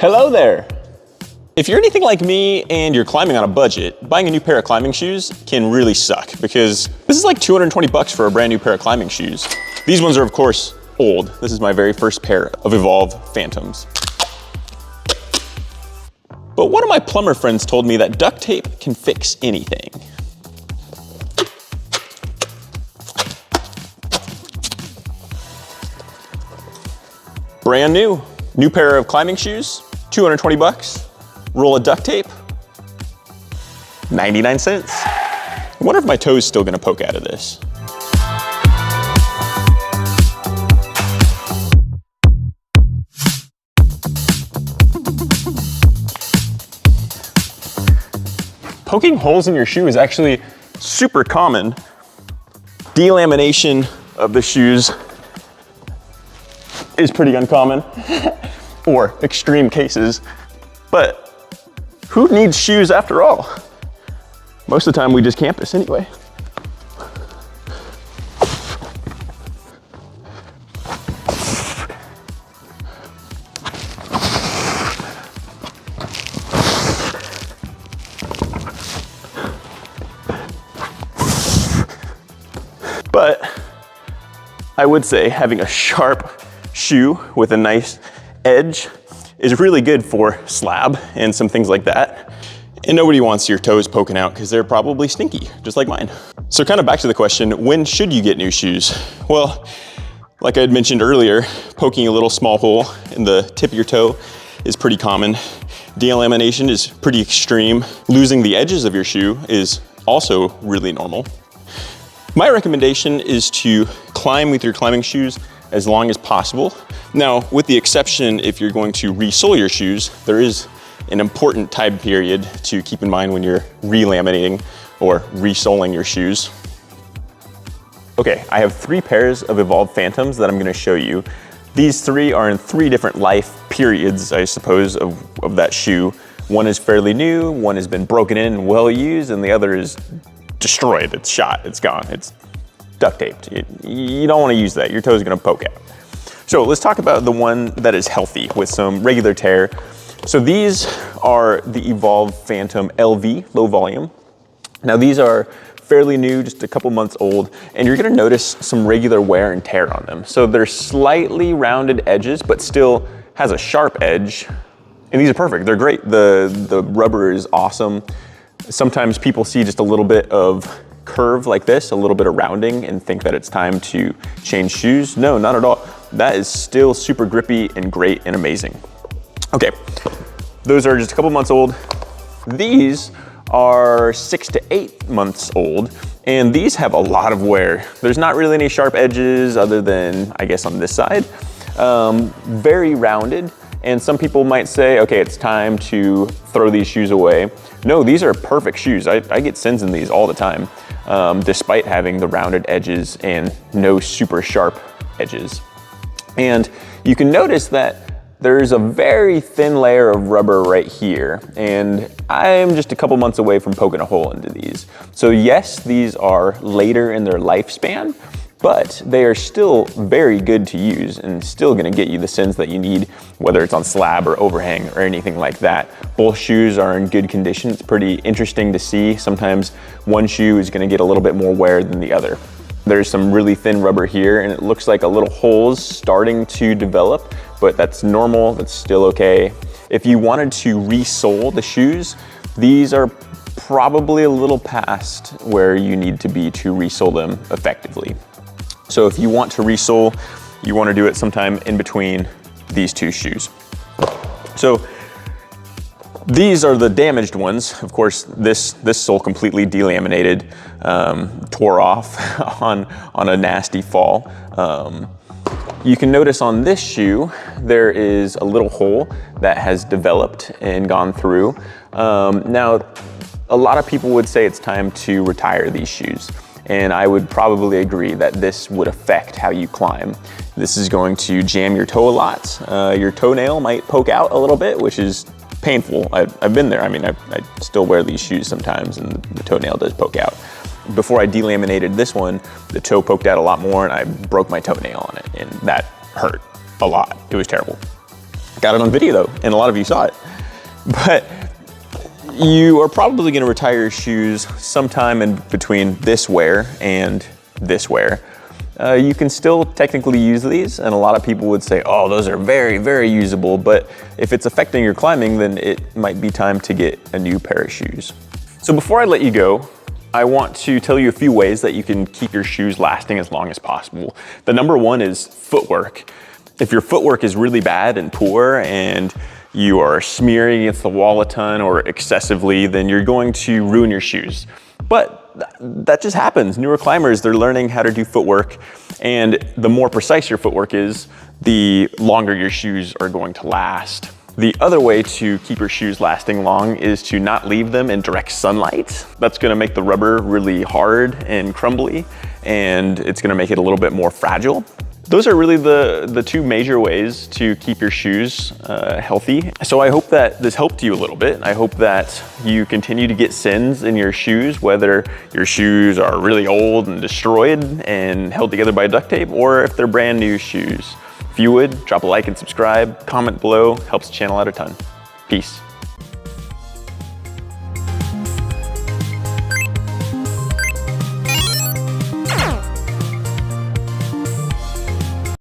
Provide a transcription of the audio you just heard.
Hello there. If you're anything like me and you're climbing on a budget, buying a new pair of climbing shoes can really suck because this is like 220 bucks for a brand new pair of climbing shoes. These ones are of course old. This is my very first pair of Evolve Phantoms. But one of my plumber friends told me that duct tape can fix anything. Brand new pair of climbing shoes, 220 bucks. Roll of duct tape, 99 cents. I wonder if my toe's still gonna poke out of this. Poking holes in your shoe is actually super common. Delamination of the shoes is pretty uncommon, or extreme cases, but who needs shoes after all? Most of the time we just campus anyway. But I would say having a sharp shoe with a nice edge is really good for slab and some things like that. And nobody wants your toes poking out because they're probably stinky, just like mine. So kind of back to the question, when should you get new shoes? Well, like I had mentioned earlier, poking a little small hole in the tip of your toe is pretty common. Delamination is pretty extreme. Losing the edges of your shoe is also really normal. My recommendation is to climb with your climbing shoes as long as possible. Now, with the exception, if you're going to re-sole your shoes, there is an important time period to keep in mind when you're re-laminating or re-soling your shoes. Okay, I have 3 pairs of Evolve Phantoms that I'm gonna show you. These 3 are in 3 different life periods, I suppose, of that shoe. One is fairly new, one has been broken in and well used, and the other is destroyed, it's shot, it's gone, it's duct taped. You don't wanna use that, your toe's gonna poke out. So let's talk about the one that is healthy with some regular tear. So these are the Evolve Phantom LV, low volume. Now these are fairly new, just a couple months old, and you're gonna notice some regular wear and tear on them. So they're slightly rounded edges, but still has a sharp edge. And these are perfect, they're great. The rubber is awesome. Sometimes people see just a little bit of curve like this, a little bit of rounding, and think that it's time to change shoes. No, not at all. That is still super grippy and great and amazing. Okay, those are just a couple months old. These are 6 to 8 months old, and these have a lot of wear. There's not really any sharp edges other than, I guess, on this side. Very rounded, and some people might say, okay, it's time to throw these shoes away. No, these are perfect shoes. I get sins in these all the time, despite having the rounded edges and no super sharp edges. And you can notice that there's a very thin layer of rubber right here, and I'm just a couple months away from poking a hole into these. So yes, these are later in their lifespan, but they are still very good to use and still gonna get you the sins that you need, whether it's on slab or overhang or anything like that. Both shoes are in good condition. It's pretty interesting to see. Sometimes one shoe is gonna get a little bit more wear than the other. There's some really thin rubber here, and it looks like a little hole's starting to develop, but that's normal, that's still okay. If you wanted to re-sole the shoes, these are probably a little past where you need to be to re-sole them effectively. So if you want to re-sole, you want to do it sometime in between these 2 shoes. So these are the damaged ones. Of course, this sole completely delaminated, tore off on a nasty fall. You can notice on this shoe, there is a little hole that has developed and gone through. Now, a lot of people would say it's time to retire these shoes. And I would probably agree that this would affect how you climb. This is going to jam your toe a lot. Your toenail might poke out a little bit, which is painful. I've been there. I mean, I still wear these shoes sometimes and the toenail does poke out. Before I delaminated this one, the toe poked out a lot more and I broke my toenail on it, and that hurt a lot. It was terrible. Got it on video though, and a lot of you saw it. But you are probably gonna retire your shoes sometime in between this wear and this wear. You can still technically use these, and a lot of people would say, oh, those are very, very usable, but if it's affecting your climbing, then it might be time to get a new pair of shoes. So before I let you go, I want to tell you a few ways that you can keep your shoes lasting as long as possible. The number one is footwork. If your footwork is really bad and poor and you are smearing against the wall a ton or excessively, then you're going to ruin your shoes. But that just happens. Newer climbers, they're learning how to do footwork, and the more precise your footwork is, the longer your shoes are going to last. The other way to keep your shoes lasting long is to not leave them in direct sunlight. That's gonna make the rubber really hard and crumbly, and it's gonna make it a little bit more fragile. Those are really the two major ways to keep your shoes healthy. So I hope that this helped you a little bit. I hope that you continue to get sins in your shoes, whether your shoes are really old and destroyed and held together by duct tape, or if they're brand new shoes. If you would, drop a like and subscribe, comment below, helps the channel out a ton. Peace.